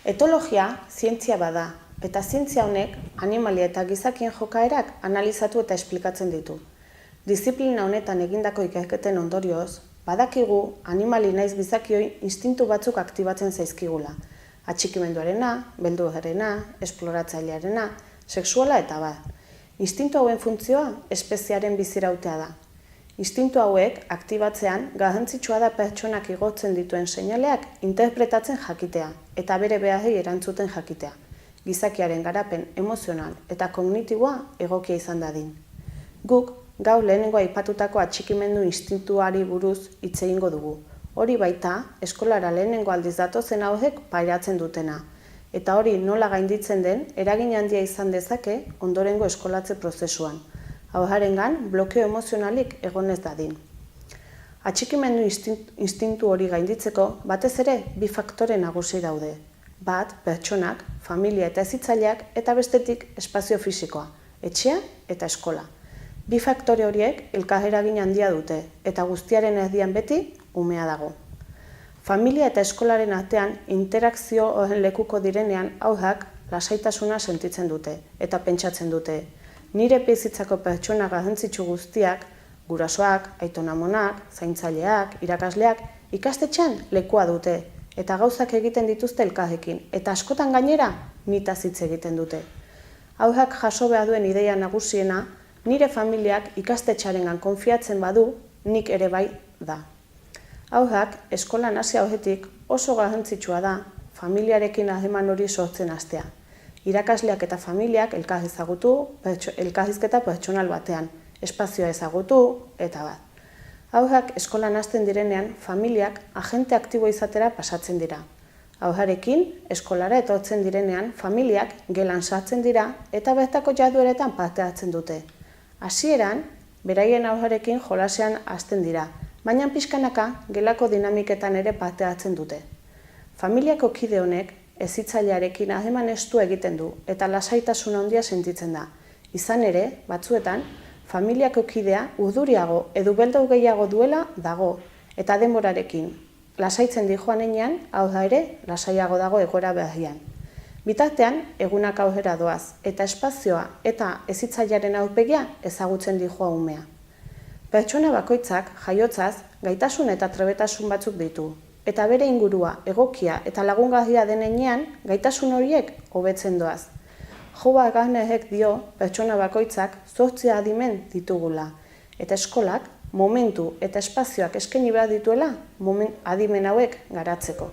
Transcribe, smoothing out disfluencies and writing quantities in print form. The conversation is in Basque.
Etologia zientzia bada, eta zientzia honek animalia eta gizakien jokaerak analizatu eta esplikatzen ditu. Diziplina honetan egindako ikerketen ondorioz, badakigu animali naiz gizakioi instintu batzuk aktibatzen zaizkigula. Atxikimenduarena, beldurrarena, esploratzailearena, sexuala eta bar. Instintu hauen funtzioa espeziaren bizirautea da. Instintu hauek aktibatzean garrantzitsua da pertsonak igotzen dituen seinaleak interpretatzen jakitea eta bere beharrei erantzuten jakitea. Gizakiaren garapen emozional eta kognitiboa egokia izan dadin. Guk gaur lehenengo aipatutako atxikimendu instintuari buruz hitz egingo dugu. Hori baita eskolara lehenengo aldiz datozen haurrek pairatzen dutena. Eta hori nola gainditzen den eragin handia izan dezake ondorengo eskolatze prozesuan. Haurrarengan blokeo emozionalik egon ez dadin. Atxikimendu instintu hori gainditzeko batez ere bi faktore nagusi daude. Bat, pertsonak, familia eta hezitzaileak eta bestetik espazio fisikoa, etxea eta eskola. Bi faktore horiek elkar eragin handia dute eta guztiaren erdian beti umea dago. Familia eta eskolaren artean interakzio horren lekuko direnean haurrak lasaitasuna sentitzen dute eta pentsatzen dute. Nire bizitzako pertsona garrantzitsu guztiak, gurasoak, aitonamonak, zaintzaileak, irakasleak, ikastetxean lekua dute eta gauzak egiten dituzte elkarrekin eta askotan gainera nitaz hitz egiten dute. Haurrak jaso behar duen ideia nagusiena, nire familiak ikastetxearengan konfiatzen badu, nik ere bai da. Haurrak eskolan hasi aurretik oso garrantzitsua da familiarekin harreman hori sortzen hastea. Irakasleak eta familiak elkar ezagutu, elkarrizketa pertsonal batean, espazioa ezagutu eta bat. Haurrak eskolan hasten direnean, familiak agente aktibo izatera pasatzen dira. Haurrarekin eskolara etortzen direnean, familiak gelan sartzen dira eta bertako jardueretan parte hartzen dute. Hasieran, beraien haurrarekin jolasean hasten dira, baina pixkanaka gelako dinamiketan ere parte hartzen dute. Familiako kide honek hezitzailearekin harreman estua egiten du eta lasaitasun handia sentitzen da. Izan ere, batzuetan, familiako kidea urduriago edo beldau gehiago duela dago eta denborarekin lasaitzen dijoan heinean, haurra ere lasaiago dago egoera berrian. Bitartean, egunak aurrera doaz eta espazioa eta hezitzailearen aurpegia ezagutzen dijoa umea. Pertsona bakoitzak jaiotzaz gaitasun eta trebetasun batzuk ditu. Eta bere ingurua, egokia eta lagungarria den heinean, gaitasun horiek hobetzen doaz. Howard Gardnerrek dio pertsona bakoitzak 8 adimen ditugula, eta eskolak momentu eta espazioak eskaini behar dituela adimen hauek garatzeko.